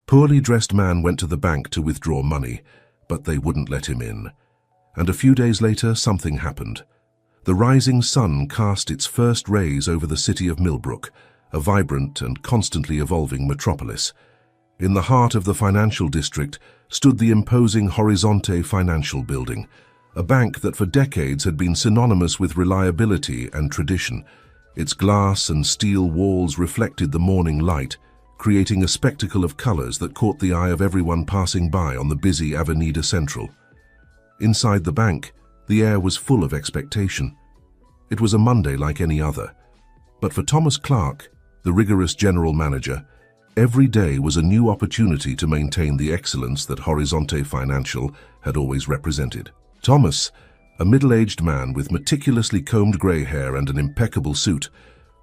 Poorly dressed man went to the bank to withdraw money, but they wouldn't let him in. And a few days later, something happened. The rising sun cast its first rays over the city of Millbrook, a vibrant and constantly evolving metropolis. In the heart of the financial district stood the imposing Horizonte Financial Building, a bank that for decades had been synonymous with reliability and tradition. Its glass and steel walls reflected the morning light, creating a spectacle of colors that caught the eye of everyone passing by on the busy Avenida Central. Inside the bank, the air was full of expectation. It was a Monday like any other. But for Thomas Clark, the rigorous general manager, every day was a new opportunity to maintain the excellence that Horizonte Financial had always represented. Thomas, a middle-aged man with meticulously combed grey hair and an impeccable suit,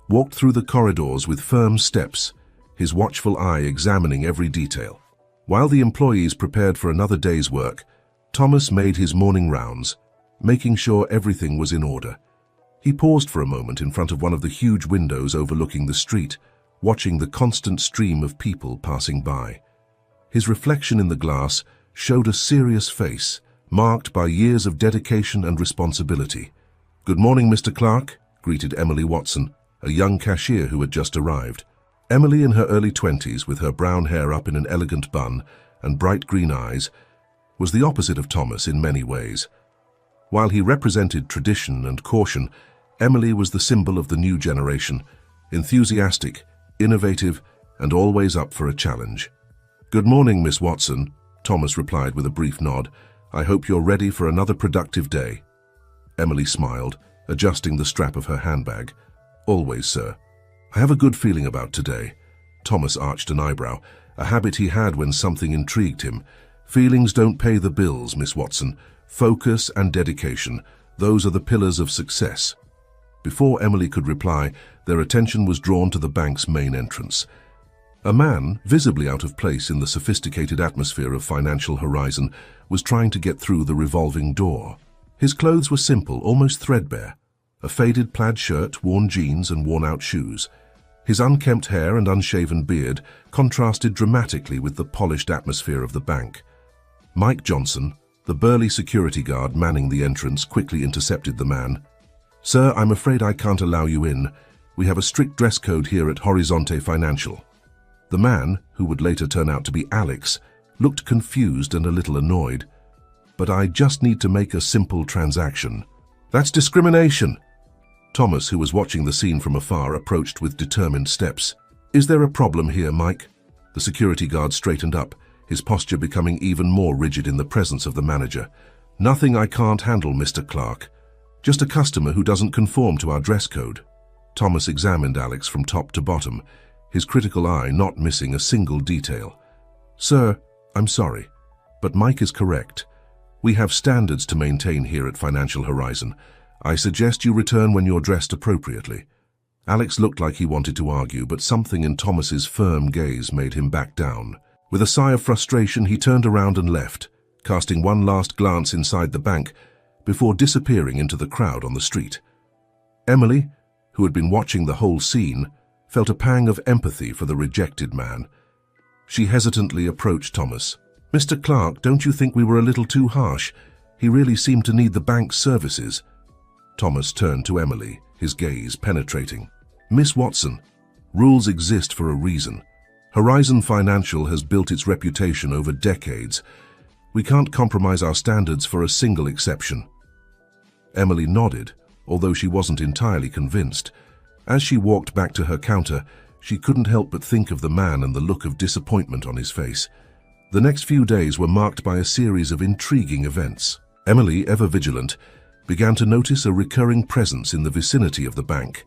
walked through the corridors with firm steps, his watchful eye examining every detail. While the employees prepared for another day's work, Thomas made his morning rounds, making sure everything was in order. He paused for a moment in front of one of the huge windows overlooking the street, watching the constant stream of people passing by. His reflection in the glass showed a serious face, marked by years of dedication and responsibility. "Good morning, Mr. Clark," greeted Emily Watson, a young cashier who had just arrived. Emily, in her early 20s, with her brown hair up in an elegant bun and bright green eyes, was the opposite of Thomas in many ways. While he represented tradition and caution, Emily was the symbol of the new generation, enthusiastic, innovative, and always up for a challenge. "Good morning, Miss Watson," Thomas replied with a brief nod. "I hope you're ready for another productive day." Emily smiled, adjusting the strap of her handbag. "Always, sir." "I have a good feeling about today." Thomas arched an eyebrow, a habit he had when something intrigued him. "Feelings don't pay the bills, Miss Watson. Focus and dedication, those are the pillars of success." Before Emily could reply, their attention was drawn to the bank's main entrance. A man, visibly out of place in the sophisticated atmosphere of Financial Horizon, was trying to get through the revolving door. His clothes were simple, almost threadbare. A faded plaid shirt, worn jeans, and worn-out shoes. His unkempt hair and unshaven beard contrasted dramatically with the polished atmosphere of the bank. Mike Johnson, the burly security guard manning the entrance, quickly intercepted the man. "Sir, I'm afraid I can't allow you in. We have a strict dress code here at Horizonte Financial." The man, who would later turn out to be Alex, looked confused and a little annoyed. "But I just need to make a simple transaction." "That's discrimination." Thomas, who was watching the scene from afar, approached with determined steps. "Is there a problem here, Mike?" The security guard straightened up, his posture becoming even more rigid in the presence of the manager. "Nothing I can't handle, Mr. Clark. Just a customer who doesn't conform to our dress code." Thomas examined Alex from top to bottom, his critical eye not missing a single detail. "Sir, I'm sorry, but Mike is correct. We have standards to maintain here at Financial Horizon. I suggest you return when you're dressed appropriately." Alex looked like he wanted to argue, but something in Thomas's firm gaze made him back down. With a sigh of frustration, he turned around and left, casting one last glance inside the bank before disappearing into the crowd on the street. Emily, who had been watching the whole scene, felt a pang of empathy for the rejected man. She hesitantly approached Thomas. "Mr. Clark, don't you think we were a little too harsh? He really seemed to need the bank's services." Thomas turned to Emily, his gaze penetrating. "Miss Watson, rules exist for a reason. Horizon Financial has built its reputation over decades. We can't compromise our standards for a single exception." Emily nodded, although she wasn't entirely convinced. As she walked back to her counter, she couldn't help but think of the man and the look of disappointment on his face. The next few days were marked by a series of intriguing events. Emily, ever vigilant, began to notice a recurring presence in the vicinity of the bank.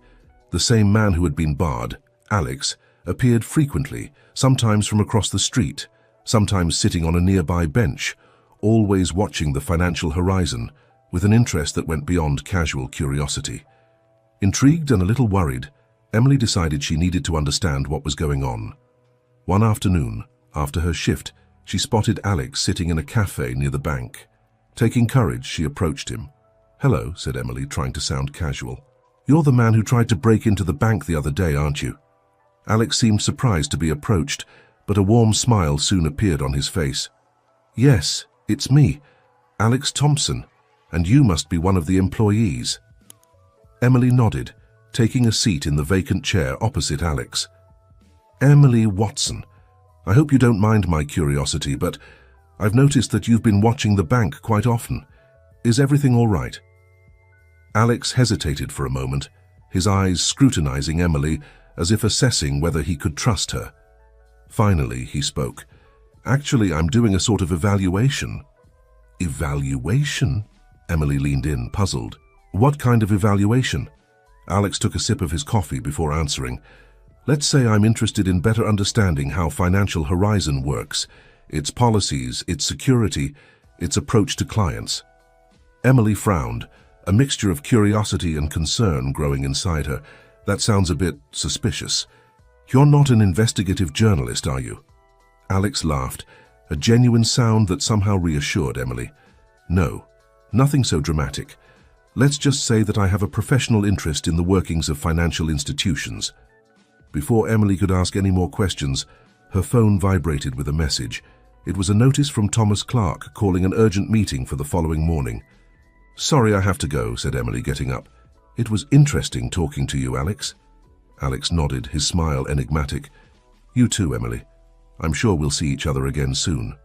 The same man who had been barred, Alex, appeared frequently, sometimes from across the street, sometimes sitting on a nearby bench, always watching the Financial Horizon with an interest that went beyond casual curiosity. Intrigued and a little worried, Emily decided she needed to understand what was going on. One afternoon, after her shift, she spotted Alex sitting in a cafe near the bank. Taking courage, she approached him. "Hello," said Emily, trying to sound casual. "You're the man who tried to break into the bank the other day, aren't you?" Alex seemed surprised to be approached, but a warm smile soon appeared on his face. "Yes, it's me, Alex Thompson, and you must be one of the employees." Emily nodded, taking a seat in the vacant chair opposite Alex. "Emily Watson, I hope you don't mind my curiosity, but I've noticed that you've been watching the bank quite often. Is everything all right?" Alex hesitated for a moment, his eyes scrutinizing Emily as if assessing whether he could trust her. Finally, he spoke. "Actually, I'm doing a sort of evaluation." "Evaluation?" Emily leaned in, puzzled. "What kind of evaluation?" Alex took a sip of his coffee before answering. "Let's say I'm interested in better understanding how Financial Horizon works, its policies, its security, its approach to clients." Emily frowned, a mixture of curiosity and concern growing inside her. "That sounds a bit suspicious. You're not an investigative journalist, are you?" Alex laughed, a genuine sound that somehow reassured Emily. "No, nothing so dramatic. Let's just say that I have a professional interest in the workings of financial institutions." Before Emily could ask any more questions, her phone vibrated with a message. It was a notice from Thomas Clark calling an urgent meeting for the following morning. "Sorry, I have to go," said Emily, getting up. "It was interesting talking to you, Alex." Alex nodded, his smile enigmatic. "You too, Emily. I'm sure we'll see each other again soon."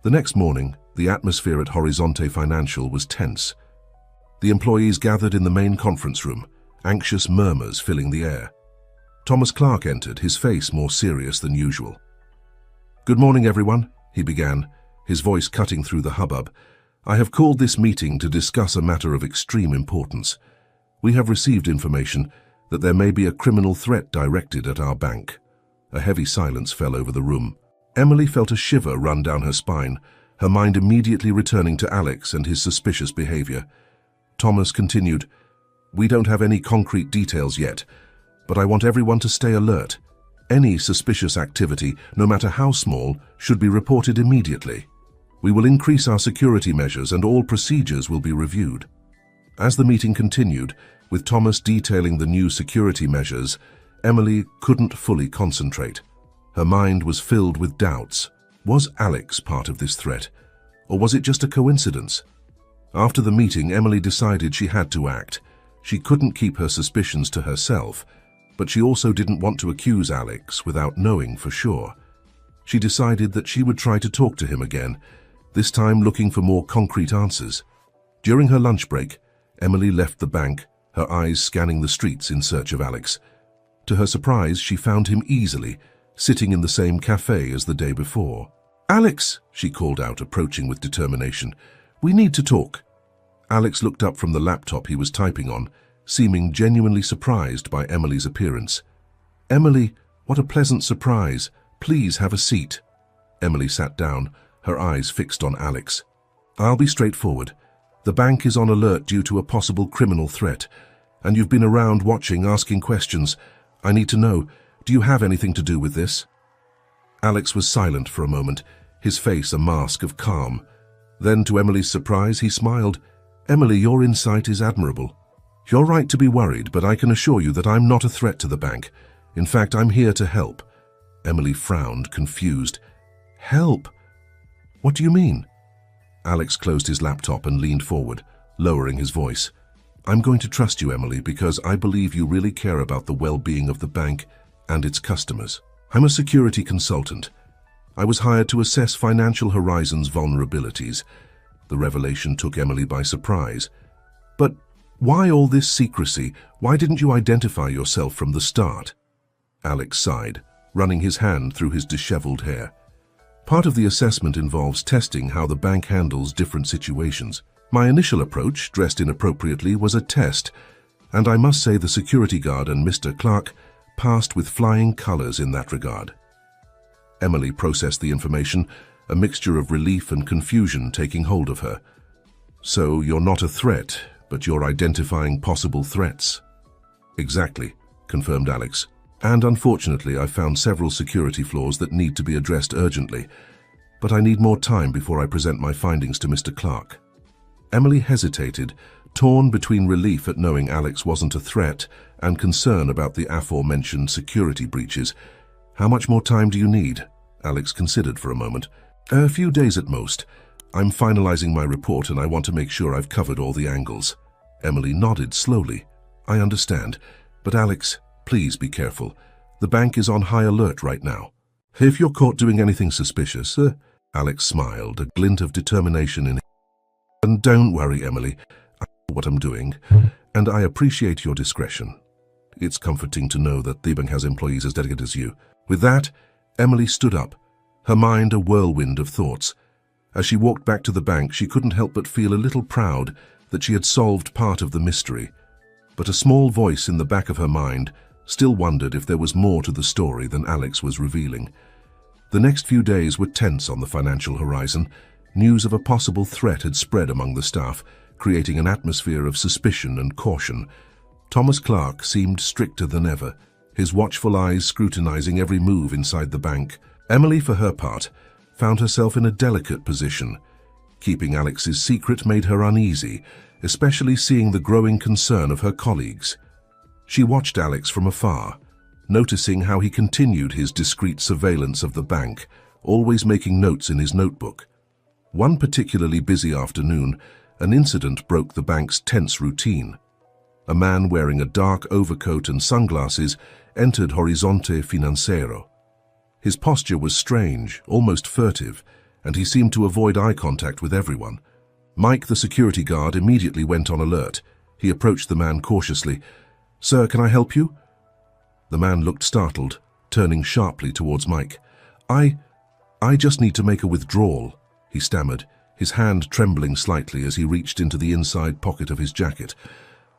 The next morning, the atmosphere at Horizonte Financial was tense. The employees gathered in the main conference room, anxious murmurs filling the air. Thomas Clark entered, his face more serious than usual. "Good morning, everyone," he began, his voice cutting through the hubbub. "I have called this meeting to discuss a matter of extreme importance. We have received information that there may be a criminal threat directed at our bank." A heavy silence fell over the room. Emily felt a shiver run down her spine, her mind immediately returning to Alex and his suspicious behavior. Thomas continued, "We don't have any concrete details yet, but I want everyone to stay alert. Any suspicious activity, no matter how small, should be reported immediately. We will increase our security measures and all procedures will be reviewed." As the meeting continued, with Thomas detailing the new security measures, Emily couldn't fully concentrate. Her mind was filled with doubts. Was Alex part of this threat? Or was it just a coincidence? After the meeting, Emily decided she had to act. She couldn't keep her suspicions to herself, but she also didn't want to accuse Alex without knowing for sure. She decided that she would try to talk to him again, this time looking for more concrete answers. During her lunch break, Emily left the bank, her eyes scanning the streets in search of Alex. To her surprise, she found him easily, sitting in the same cafe as the day before. "Alex," she called out, approaching with determination. "We need to talk." Alex looked up from the laptop he was typing on, seeming genuinely surprised by Emily's appearance. "Emily, what a pleasant surprise. Please have a seat." Emily sat down, her eyes fixed on Alex. "I'll be straightforward. The bank is on alert due to a possible criminal threat, and you've been around watching, asking questions. I need to know, do you have anything to do with this?" Alex was silent for a moment, his face a mask of calm. Then, to Emily's surprise, he smiled. "Emily, your insight is admirable. You're right to be worried, but I can assure you that I'm not a threat to the bank. In fact, I'm here to help." Emily frowned, confused. "Help? What do you mean?" Alex closed his laptop and leaned forward, lowering his voice. "I'm going to trust you, Emily, because I believe you really care about the well-being of the bank and its customers. I'm a security consultant. I was hired to assess Financial Horizon's vulnerabilities." The revelation took Emily by surprise. "But why all this secrecy? Why didn't you identify yourself from the start?" Alex sighed, running his hand through his disheveled hair. "Part of the assessment involves testing how the bank handles different situations. My initial approach, dressed inappropriately, was a test, and I must say the security guard and Mr. Clark passed with flying colors in that regard." Emily processed the information, a mixture of relief and confusion taking hold of her. "So you're not a threat, but you're identifying possible threats." "Exactly," confirmed Alex. "And unfortunately, I found several security flaws that need to be addressed urgently. But I need more time before I present my findings to Mr. Clark." Emily hesitated, torn between relief at knowing Alex wasn't a threat and concern about the aforementioned security breaches. How much more time do you need? Alex considered for a moment. A few days at most. I'm finalizing my report and I want to make sure I've covered all the angles. Emily nodded slowly. I understand. But Alex, please be careful. The bank is on high alert right now. If you're caught doing anything suspicious, Alex smiled, a glint of determination in his eyes. And don't worry, Emily. I know what I'm doing, and I appreciate your discretion. It's comforting to know that the bank has employees as dedicated as you. With that, Emily stood up, her mind a whirlwind of thoughts. As she walked back to the bank, she couldn't help but feel a little proud that she had solved part of the mystery. But a small voice in the back of her mind still wondered if there was more to the story than Alex was revealing. The next few days were tense on the financial horizon. News of a possible threat had spread among the staff, creating an atmosphere of suspicion and caution. Thomas Clark seemed stricter than ever, his watchful eyes scrutinizing every move inside the bank. Emily, for her part, found herself in a delicate position. Keeping Alex's secret made her uneasy, especially seeing the growing concern of her colleagues. She watched Alex from afar, noticing how he continued his discreet surveillance of the bank, always making notes in his notebook. One particularly busy afternoon, an incident broke the bank's tense routine. A man wearing a dark overcoat and sunglasses entered Horizonte Financiero. His posture was strange, almost furtive, and he seemed to avoid eye contact with everyone. Mike, the security guard, immediately went on alert. He approached the man cautiously. "Sir, can I help you?" The man looked startled, turning sharply towards Mike. I just need to make a withdrawal," he stammered, his hand trembling slightly as he reached into the inside pocket of his jacket.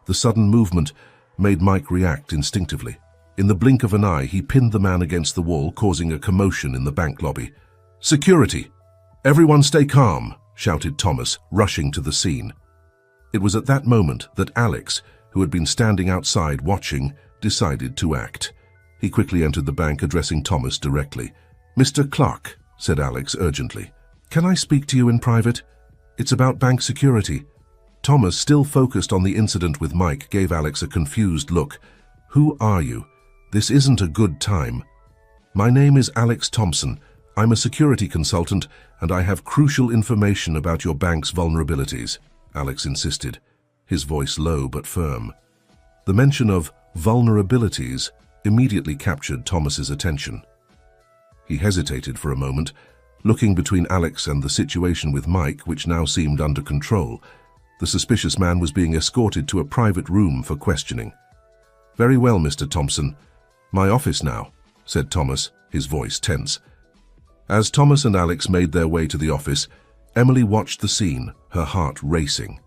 The sudden movement made Mike react instinctively. In the blink of an eye, he pinned the man against the wall, causing a commotion in the bank lobby. "Security! Everyone stay calm!" shouted Thomas, rushing to the scene. It was at that moment that Alex, who had been standing outside watching, decided to act. He quickly entered the bank, addressing Thomas directly. "Mr. Clark," said Alex urgently, "can I speak to you in private? It's about bank security." Thomas, still focused on the incident with Mike, gave Alex a confused look. "Who are you? This isn't a good time." "My name is Alex Thompson. I'm a security consultant, and I have crucial information about your bank's vulnerabilities," Alex insisted, his voice low but firm. The mention of vulnerabilities immediately captured Thomas's attention. He hesitated for a moment, looking between Alex and the situation with Mike, which now seemed under control. The suspicious man was being escorted to a private room for questioning. "Very well, Mr. Thompson. My office now," said Thomas, his voice tense. As Thomas and Alex made their way to the office, Emily watched the scene, her heart racing.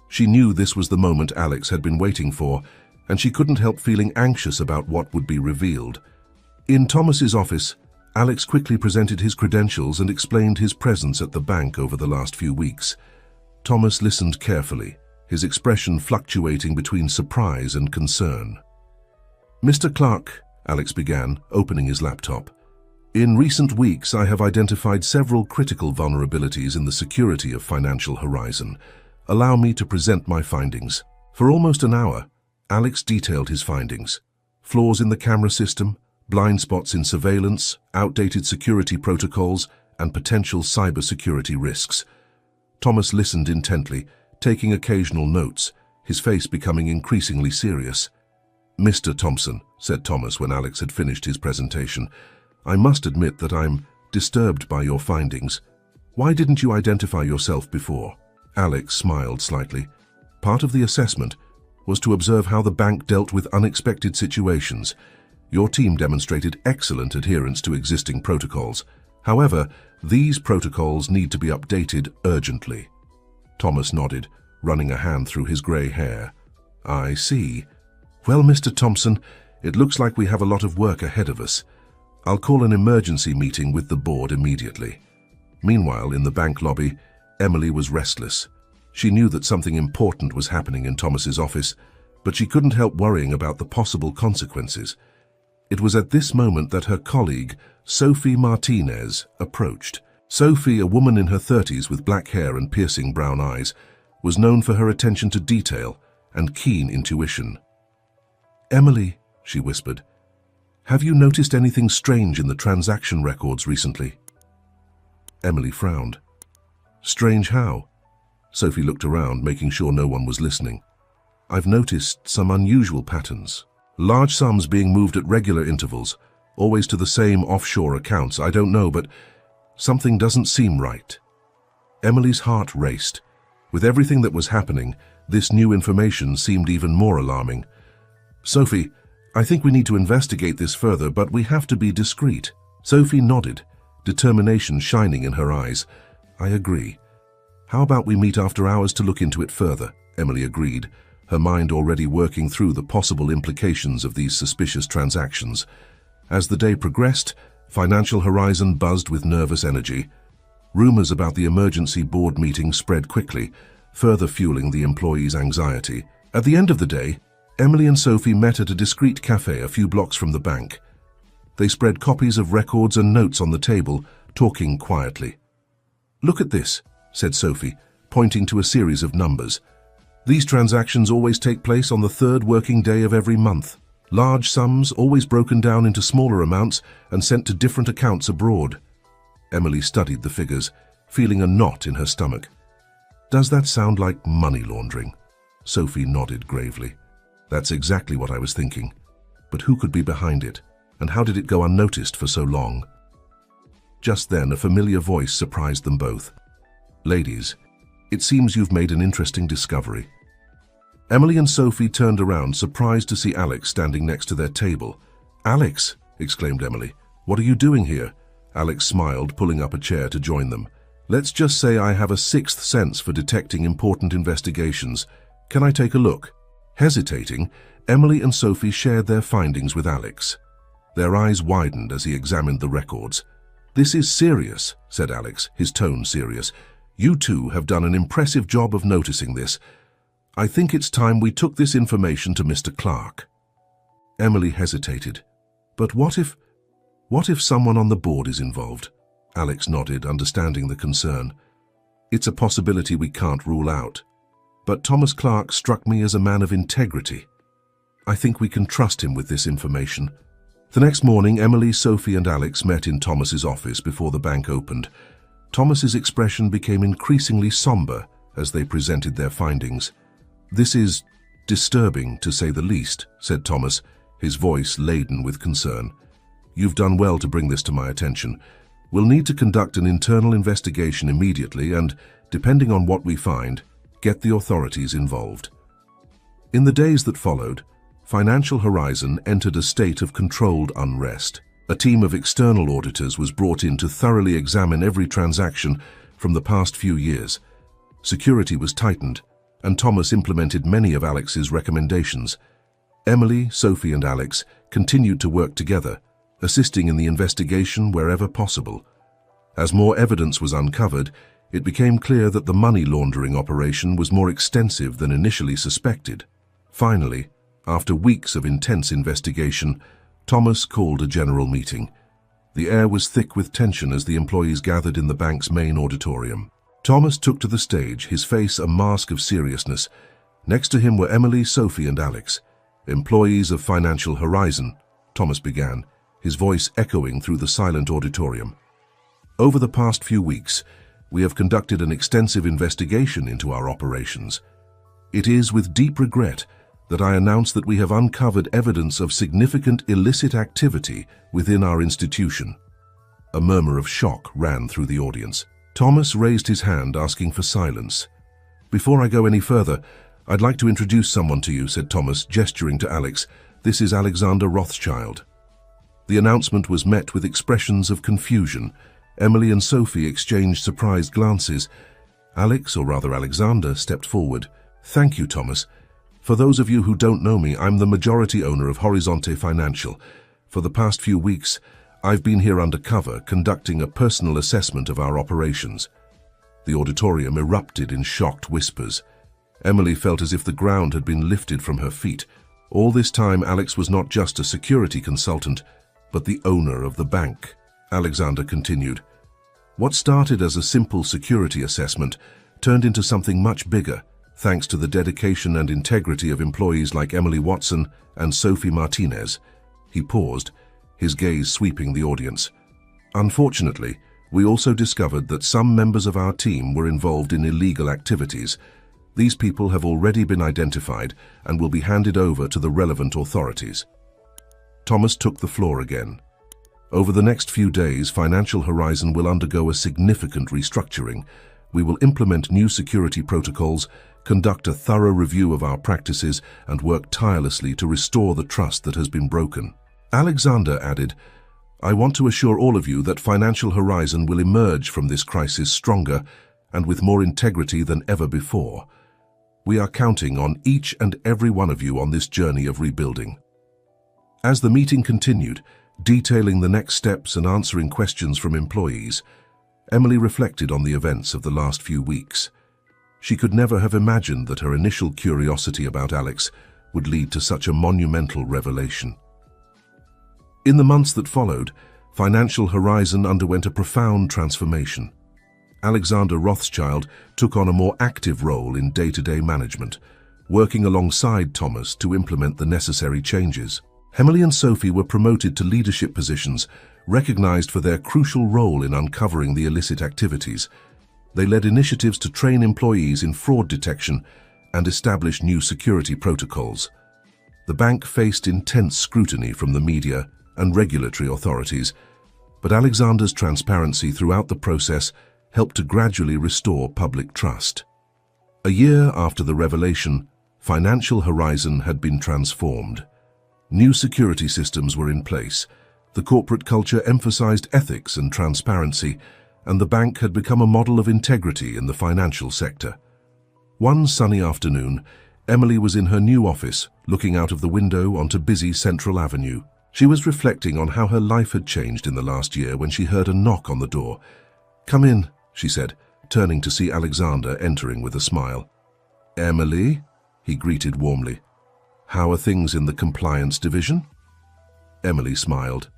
She knew this was the moment Alex had been waiting for, and she couldn't help feeling anxious about what would be revealed. In Thomas's office, Alex quickly presented his credentials and explained his presence at the bank over the last few weeks. Thomas listened carefully, his expression fluctuating between surprise and concern. "Mr. Clark," Alex began, opening his laptop, "in recent weeks I have identified several critical vulnerabilities in the security of Financial Horizon. Allow me to present my findings." For almost an hour, Alex detailed his findings: flaws in the camera system, blind spots in surveillance, outdated security protocols, and potential cybersecurity risks. Thomas listened intently, taking occasional notes, his face becoming increasingly serious. "Mr. Thompson," said Thomas when Alex had finished his presentation, "I must admit that I'm disturbed by your findings. Why didn't you identify yourself before?" Alex smiled slightly. "Part of the assessment was to observe how the bank dealt with unexpected situations. Your team demonstrated excellent adherence to existing protocols. However, these protocols need to be updated urgently." Thomas nodded, running a hand through his grey hair. "I see. Well, Mr. Thompson, it looks like we have a lot of work ahead of us. I'll call an emergency meeting with the board immediately." Meanwhile, in the bank lobby, Emily was restless. She knew that something important was happening in Thomas's office, but she couldn't help worrying about the possible consequences. It was at this moment that her colleague, Sophie Martinez, approached. Sophie, a woman in her 30s with black hair and piercing brown eyes, was known for her attention to detail and keen intuition. "Emily," she whispered, Have you noticed anything strange in the transaction records recently? Emily frowned. Strange how? Sophie looked around, making sure no one was listening. I've noticed some unusual patterns. Large sums being moved at regular intervals, always to the same offshore accounts. I don't know, but something doesn't seem right. Emily's heart raced. With everything that was happening, this new information seemed even more alarming. Sophie, I think we need to investigate this further, but we have to be discreet. Sophie nodded, determination shining in her eyes. I agree. How about we meet after hours to look into it further? Emily agreed, her mind already working through the possible implications of these suspicious transactions. As the day progressed, Financial Horizon buzzed with nervous energy. Rumors about the emergency board meeting spread quickly, further fueling the employees' anxiety. At the end of the day, Emily and Sophie met at a discreet cafe a few blocks from the bank. They spread copies of records and notes on the table, talking quietly. Look at this, said Sophie, pointing to a series of numbers. These transactions always take place on the third working day of every month. Large sums, always broken down into smaller amounts and sent to different accounts abroad. Emily studied the figures, feeling a knot in her stomach. Does that sound like money laundering? Sophie nodded gravely. That's exactly what I was thinking. But who could be behind it? And how did it go unnoticed for so long? Just then, a familiar voice surprised them both. Ladies, it seems you've made an interesting discovery. Emily and Sophie turned around, surprised to see Alex standing next to their table. Alex, exclaimed Emily, what are you doing here? Alex smiled, pulling up a chair to join them. Let's just say I have a sixth sense for detecting important investigations. Can I take a look? Hesitating, Emily and Sophie shared their findings with Alex. Their eyes widened as he examined the records. This is serious, said Alex, his tone serious. You two have done an impressive job of noticing this. I think it's time we took this information to Mr. Clark. Emily hesitated. But what if someone on the board is involved? Alex nodded, understanding the concern. It's a possibility we can't rule out. But Thomas Clark struck me as a man of integrity. I think we can trust him with this information. The next morning, Emily, Sophie and Alex met in Thomas's office before the bank opened. Thomas's expression became increasingly somber as they presented their findings. This is disturbing, to say the least, said Thomas, his voice laden with concern. You've done well to bring this to my attention. We'll need to conduct an internal investigation immediately and, depending on what we find, get the authorities involved. In the days that followed, Financial Horizon entered a state of controlled unrest. A team of external auditors was brought in to thoroughly examine every transaction from the past few years. Security was tightened, and Thomas implemented many of Alex's recommendations. Emily, Sophie and Alex continued to work together, assisting in the investigation wherever possible. As more evidence was uncovered, it became clear that the money laundering operation was more extensive than initially suspected. Finally, after weeks of intense investigation, Thomas called a general meeting. The air was thick with tension as the employees gathered in the bank's main auditorium. Thomas took to the stage, his face a mask of seriousness. Next to him were Emily, Sophie and Alex. Employees of Financial Horizon, Thomas began, his voice echoing through the silent auditorium. Over the past few weeks, we have conducted an extensive investigation into our operations. It is with deep regret that I announce that we have uncovered evidence of significant illicit activity within our institution. A murmur of shock ran through the audience. Thomas raised his hand, asking for silence. Before I go any further, I'd like to introduce someone to you, said Thomas, gesturing to Alex. This is Alexander Rothschild. The announcement was met with expressions of confusion. Emily and Sophie exchanged surprised glances. Alex, or rather Alexander, stepped forward. Thank you, Thomas. For those of you who don't know me, I'm the majority owner of Horizonte Financial. For the past few weeks, I've been here undercover, conducting a personal assessment of our operations. The auditorium erupted in shocked whispers. Emily felt as if the ground had been lifted from her feet. All this time, Alex was not just a security consultant, but the owner of the bank. Alexander continued. What started as a simple security assessment turned into something much bigger, thanks to the dedication and integrity of employees like Emily Watson and Sophie Martinez. He paused, his gaze sweeping the audience. Unfortunately, we also discovered that some members of our team were involved in illegal activities. These people have already been identified and will be handed over to the relevant authorities. Thomas took the floor again. Over the next few days, Financial Horizon will undergo a significant restructuring. We will implement new security protocols, conduct a thorough review of our practices, and work tirelessly to restore the trust that has been broken. Alexander added, "I want to assure all of you that Financial Horizon will emerge from this crisis stronger and with more integrity than ever before. We are counting on each and every one of you on this journey of rebuilding." As the meeting continued, detailing the next steps and answering questions from employees, Emily reflected on the events of the last few weeks. She could never have imagined that her initial curiosity about Alex would lead to such a monumental revelation. In the months that followed, Financial Horizon underwent a profound transformation. Alexander Rothschild took on a more active role in day-to-day management, working alongside Thomas to implement the necessary changes. Emily and Sophie were promoted to leadership positions, recognized for their crucial role in uncovering the illicit activities. They led initiatives to train employees in fraud detection and establish new security protocols. The bank faced intense scrutiny from the media and regulatory authorities, but Alexander's transparency throughout the process helped to gradually restore public trust. A year after the revelation, Financial Horizon had been transformed. New security systems were in place, the corporate culture emphasized ethics and transparency, and the bank had become a model of integrity in the financial sector. One sunny afternoon, Emily was in her new office, looking out of the window onto busy Central Avenue. She was reflecting on how her life had changed in the last year when she heard a knock on the door. "Come in," she said, turning to see Alexander entering with a smile. "Emily?" he greeted warmly. "How are things in the compliance division?" Emily smiled.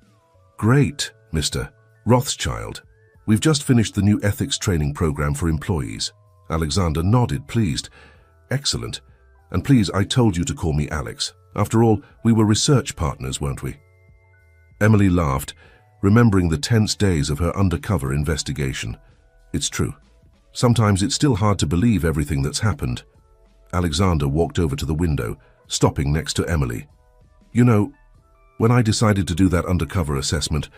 "Great, Mr. Rothschild. We've just finished the new ethics training program for employees." Alexander nodded, pleased. "Excellent. And please, I told you to call me Alex. After all, we were research partners, weren't we?" Emily laughed, remembering the tense days of her undercover investigation. "It's true. Sometimes it's still hard to believe everything that's happened." Alexander walked over to the window, stopping next to Emily. "You know, when I decided to do that undercover assessment,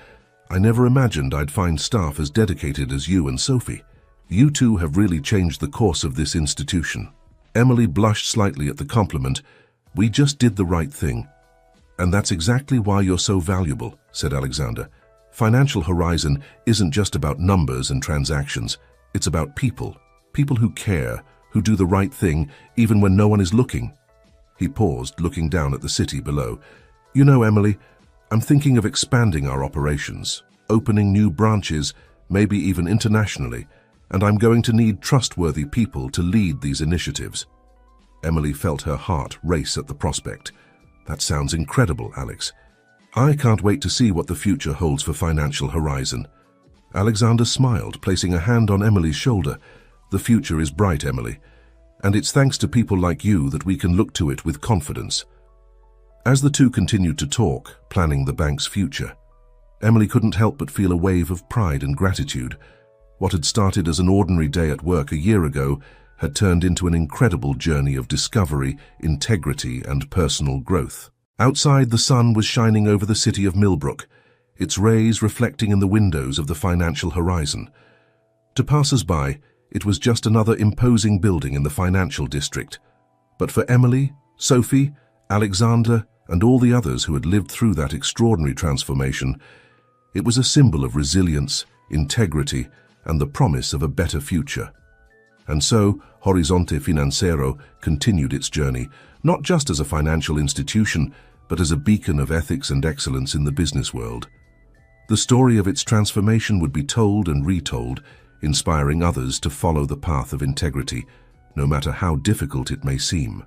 I never imagined I'd find staff as dedicated as you and Sophie. You two have really changed the course of this institution." Emily blushed slightly at the compliment. "We just did the right thing. And that's exactly why you're so valuable," said Alexander. "Financial Horizon isn't just about numbers and transactions. It's about people. People who care, who do the right thing even when no one is looking." He paused, looking down at the city below. "You know, Emily, I'm thinking of expanding our operations, opening new branches, maybe even internationally, and I'm going to need trustworthy people to lead these initiatives." Emily felt her heart race at the prospect. "That sounds incredible, Alex. I can't wait to see what the future holds for Financial Horizon." Alexander smiled, placing a hand on Emily's shoulder. "The future is bright, Emily, and it's thanks to people like you that we can look to it with confidence." As the two continued to talk, planning the bank's future, Emily couldn't help but feel a wave of pride and gratitude. What had started as an ordinary day at work a year ago had turned into an incredible journey of discovery, integrity, and personal growth. Outside, the sun was shining over the city of Millbrook, its rays reflecting in the windows of the Financial Horizon. To passers-by, it was just another imposing building in the financial district. But for Emily, Sophie, Alexander, and all the others who had lived through that extraordinary transformation, it was a symbol of resilience, integrity, and the promise of a better future. And so, Horizonte Financiero continued its journey, not just as a financial institution, but as a beacon of ethics and excellence in the business world. The story of its transformation would be told and retold, inspiring others to follow the path of integrity, no matter how difficult it may seem.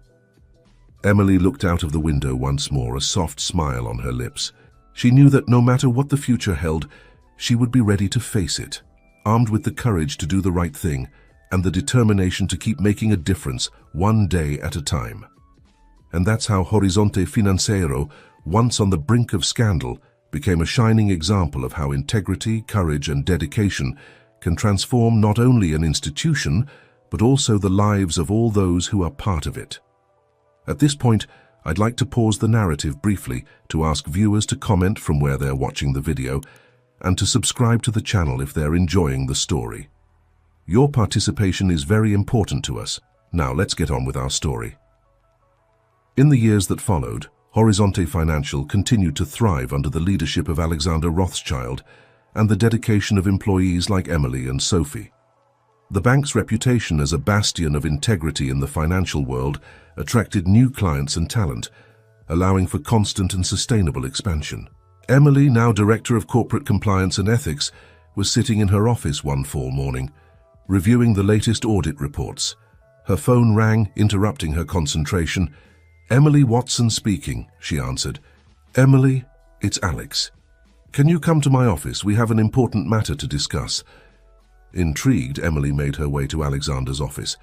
Emily looked out of the window once more, a soft smile on her lips. She knew that no matter what the future held, she would be ready to face it, armed with the courage to do the right thing and the determination to keep making a difference one day at a time. And that's how Horizonte Financiero, once on the brink of scandal, became a shining example of how integrity, courage, and dedication can transform not only an institution, but also the lives of all those who are part of it. At this point, I'd like to pause the narrative briefly to ask viewers to comment from where they're watching the video and to subscribe to the channel if they're enjoying the story. Your participation is very important to us. Now let's get on with our story. In the years that followed, Horizonte Financial continued to thrive under the leadership of Alexander Rothschild and the dedication of employees like Emily and Sophie. The bank's reputation as a bastion of integrity in the financial world attracted new clients and talent, allowing for constant and sustainable expansion. Emily, now Director of Corporate Compliance and Ethics, was sitting in her office one fall morning, reviewing the latest audit reports. Her phone rang, interrupting her concentration. "Emily Watson speaking," she answered. "Emily, it's Alex. Can you come to my office? We have an important matter to discuss." Intrigued, Emily made her way to Alexander's office.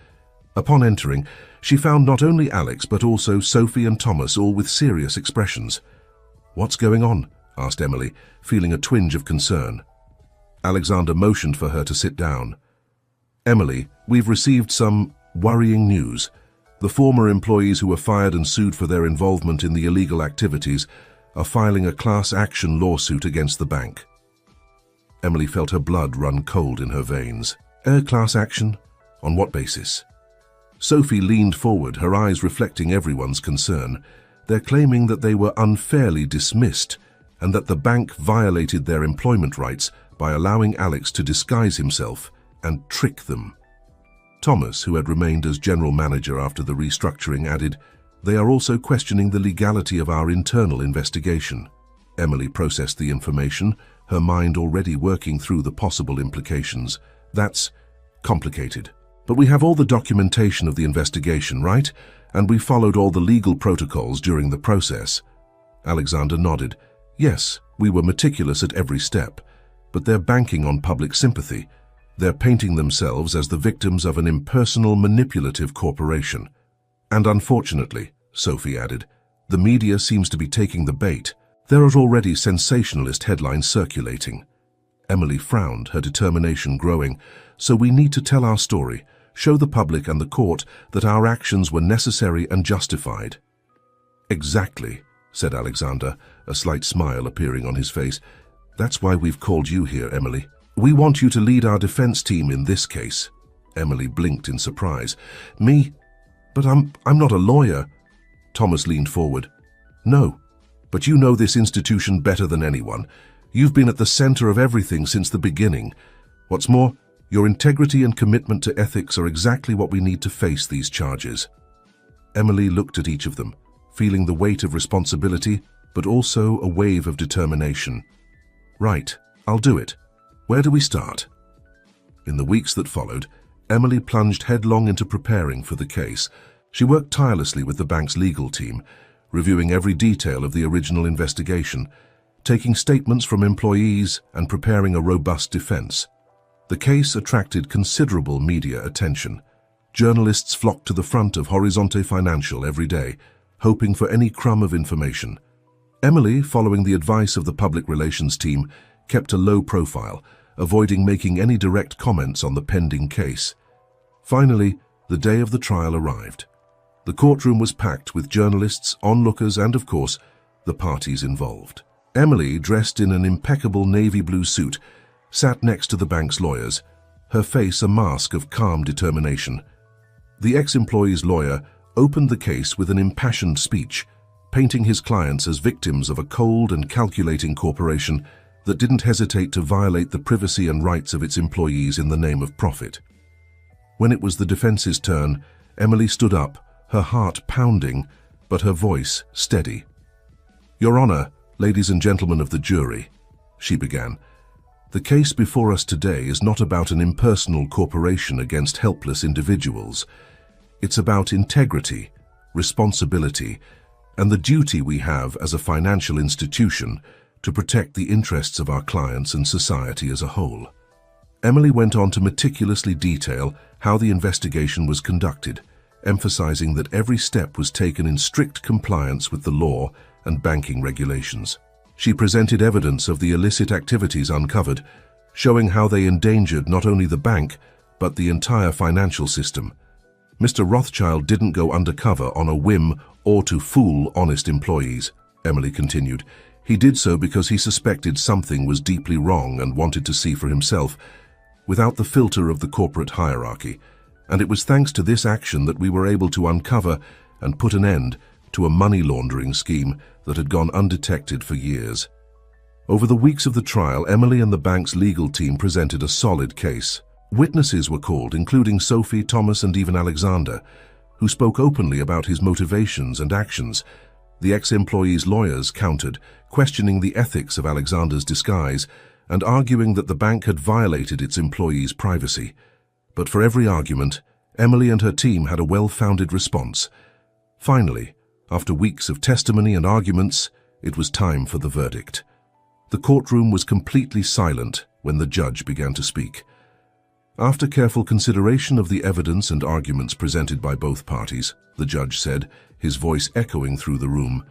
Upon entering, she found not only Alex but also Sophie and Thomas, all with serious expressions. "What's going on?" asked Emily, feeling a twinge of concern. Alexander motioned for her to sit down. "Emily, we've received some worrying news. The former employees who were fired and sued for their involvement in the illegal activities are filing a class action lawsuit against the bank." Emily felt her blood run cold in her veins. Class action? On what basis? Sophie leaned forward, her eyes reflecting everyone's concern. "They're claiming that they were unfairly dismissed and that the bank violated their employment rights by allowing Alex to disguise himself and trick them." Thomas, who had remained as general manager after the restructuring, added, "They are also questioning the legality of our internal investigation." Emily processed the information, her mind already working through the possible implications. "That's complicated. But we have all the documentation of the investigation, right? And we followed all the legal protocols during the process." Alexander nodded. "Yes, we were meticulous at every step. But they're banking on public sympathy. They're painting themselves as the victims of an impersonal, manipulative corporation. And unfortunately," Sophie added, "the media seems to be taking the bait. There are already sensationalist headlines circulating." Emily frowned, her determination growing. "So we need to tell our story, show the public and the court that our actions were necessary and justified." "Exactly," said Alexander, a slight smile appearing on his face. "That's why we've called you here, Emily. We want you to lead our defense team in this case." Emily blinked in surprise. "Me? But I'm not a lawyer." Thomas leaned forward. "No, but you know this institution better than anyone. You've been at the center of everything since the beginning. What's more, your integrity and commitment to ethics are exactly what we need to face these charges." Emily looked at each of them, feeling the weight of responsibility, but also a wave of determination. "Right, I'll do it. Where do we start?" In the weeks that followed, Emily plunged headlong into preparing for the case. She worked tirelessly with the bank's legal team, reviewing every detail of the original investigation, taking statements from employees and preparing a robust defense. The case attracted considerable media attention. Journalists flocked to the front of Horizonte Financial every day, hoping for any crumb of information. Emily, following the advice of the public relations team, kept a low profile, avoiding making any direct comments on the pending case. Finally, the day of the trial arrived. The courtroom was packed with journalists, onlookers, and, of course, the parties involved. Emily, dressed in an impeccable navy blue suit, sat next to the bank's lawyers, her face a mask of calm determination. The ex-employee's lawyer opened the case with an impassioned speech, painting his clients as victims of a cold and calculating corporation that didn't hesitate to violate the privacy and rights of its employees in the name of profit. When it was the defense's turn, Emily stood up, her heart pounding, but her voice steady. "Your Honor, ladies and gentlemen of the jury," she began, "the case before us today is not about an impersonal corporation against helpless individuals. It's about integrity, responsibility, and the duty we have as a financial institution to protect the interests of our clients and society as a whole." Emily went on to meticulously detail how the investigation was conducted, emphasizing that every step was taken in strict compliance with the law and banking regulations. She presented evidence of the illicit activities uncovered, showing how they endangered not only the bank, but the entire financial system. Mr. Rothschild didn't go undercover on a whim or to fool honest employees, Emily continued. He did so because he suspected something was deeply wrong and wanted to see for himself, without the filter of the corporate hierarchy. And it was thanks to this action that we were able to uncover and put an end to a money laundering scheme that had gone undetected for years. Over the weeks of the trial, Emily and the bank's legal team presented a solid case. Witnesses were called, including Sophie, Thomas, and even Alexander, who spoke openly about his motivations and actions. The ex-employee's lawyers countered, questioning the ethics of Alexander's disguise and arguing that the bank had violated its employees' privacy. But for every argument, Emily and her team had a well-founded response. Finally, after weeks of testimony and arguments, it was time for the verdict. The courtroom was completely silent when the judge began to speak. After careful consideration of the evidence and arguments presented by both parties, the judge said, his voice echoing through the room,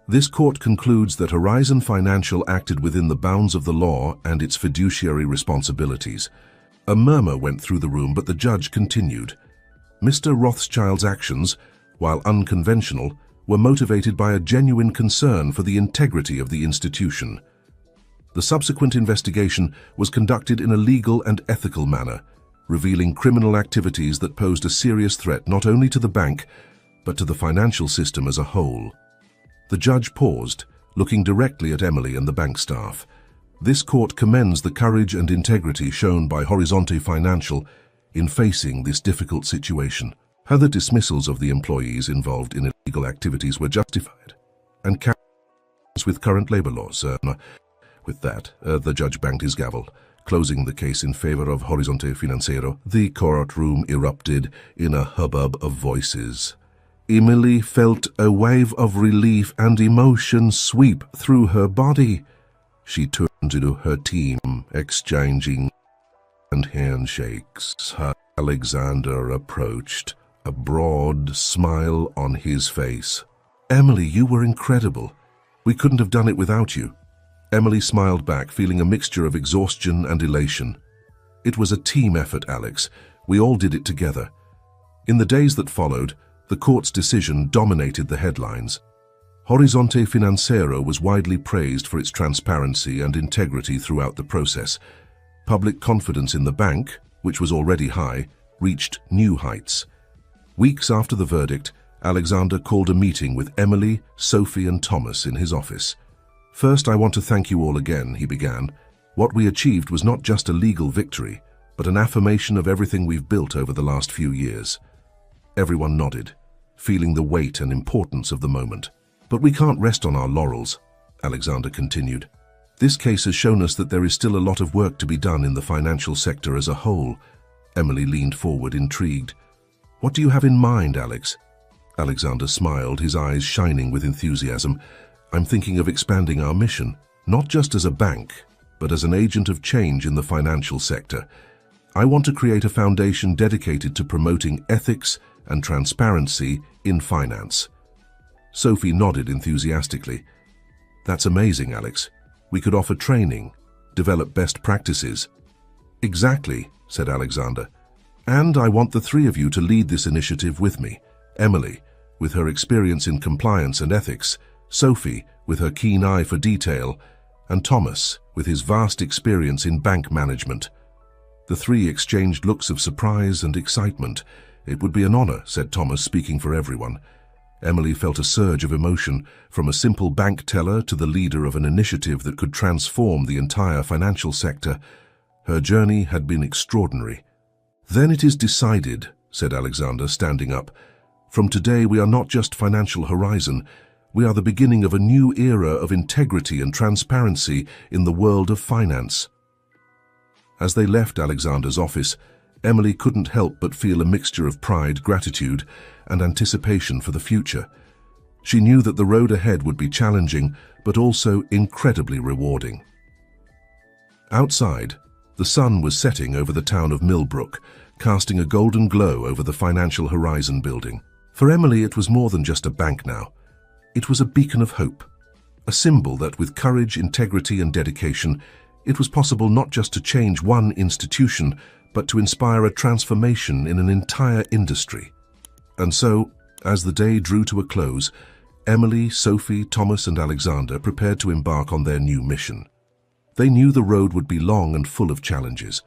"This court concludes that Horizon Financial acted within the bounds of the law and its fiduciary responsibilities." A murmur went through the room, but the judge continued. Mr. Rothschild's actions, while unconventional, were motivated by a genuine concern for the integrity of the institution. The subsequent investigation was conducted in a legal and ethical manner, revealing criminal activities that posed a serious threat not only to the bank, but to the financial system as a whole. The judge paused, looking directly at Emily and the bank staff. This court commends the courage and integrity shown by Horizonte Financial in facing this difficult situation. How the dismissals of the employees involved in illegal activities were justified and carried with current labor laws. With that, the judge banged his gavel, closing the case in favor of Horizonte Financiero. The courtroom erupted in a hubbub of voices. Emily felt a wave of relief and emotion sweep through her body. She turned to her team, exchanging handshakes. Alexander approached, a broad smile on his face. "Emily, you were incredible. We couldn't have done it without you." Emily smiled back, feeling a mixture of exhaustion and elation. "It was a team effort, Alex. We all did it together." In the days that followed, the court's decision dominated the headlines. Horizonte Financiero was widely praised for its transparency and integrity throughout the process. Public confidence in the bank, which was already high, reached new heights. Weeks after the verdict, Alexander called a meeting with Emily, Sophie, and Thomas in his office. "First, I want to thank you all again," he began. "What we achieved was not just a legal victory, but an affirmation of everything we've built over the last few years." Everyone nodded, feeling the weight and importance of the moment. "But we can't rest on our laurels," Alexander continued. "This case has shown us that there is still a lot of work to be done in the financial sector as a whole." Emily leaned forward, intrigued. "What do you have in mind, Alex?" Alexander smiled, his eyes shining with enthusiasm. "I'm thinking of expanding our mission, not just as a bank, but as an agent of change in the financial sector. I want to create a foundation dedicated to promoting ethics and transparency in finance." Sophie nodded enthusiastically. "That's amazing, Alex. We could offer training, develop best practices." "Exactly," said Alexander. "And I want the three of you to lead this initiative with me. Emily, with her experience in compliance and ethics, Sophie, with her keen eye for detail, and Thomas, with his vast experience in bank management." The three exchanged looks of surprise and excitement. "It would be an honor," said Thomas, speaking for everyone. Emily felt a surge of emotion, from a simple bank teller to the leader of an initiative that could transform the entire financial sector. Her journey had been extraordinary. "Then it is decided," said Alexander, standing up. "From today we are not just Financial Horizon. We are the beginning of a new era of integrity and transparency in the world of finance." As they left Alexander's office, Emily couldn't help but feel a mixture of pride, gratitude, and anticipation for the future. She knew that the road ahead would be challenging, but also incredibly rewarding. Outside, the sun was setting over the town of Millbrook, casting a golden glow over the Financial Horizon building. For Emily, it was more than just a bank now. It was a beacon of hope, a symbol that with courage, integrity, and dedication, it was possible not just to change one institution, but to inspire a transformation in an entire industry. And so, as the day drew to a close, Emily, Sophie, Thomas, and Alexander prepared to embark on their new mission. They knew the road would be long and full of challenges,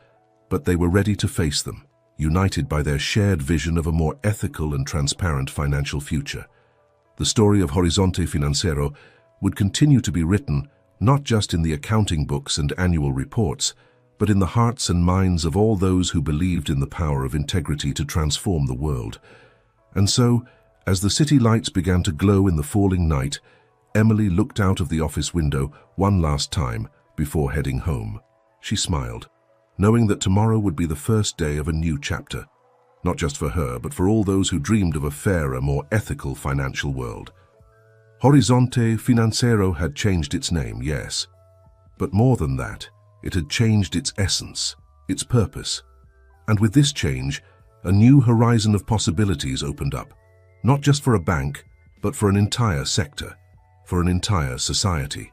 but they were ready to face them, united by their shared vision of a more ethical and transparent financial future. The story of Horizonte Financiero would continue to be written not just in the accounting books and annual reports, but in the hearts and minds of all those who believed in the power of integrity to transform the world. And so, as the city lights began to glow in the falling night, Emily looked out of the office window one last time before heading home. She smiled, knowing that tomorrow would be the first day of a new chapter, not just for her, but for all those who dreamed of a fairer, more ethical financial world. Horizonte Financiero had changed its name, yes, but more than that, it had changed its essence, its purpose. And with this change, a new horizon of possibilities opened up, not just for a bank, but for an entire sector, for an entire society.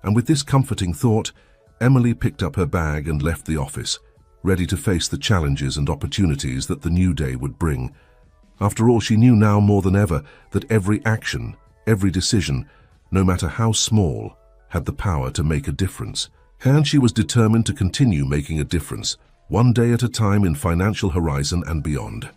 And with this comforting thought, Emily picked up her bag and left the office, ready to face the challenges and opportunities that the new day would bring. After all, she knew now more than ever that every action, every decision, no matter how small, had the power to make a difference. And she was determined to continue making a difference, one day at a time in financial horizon and beyond.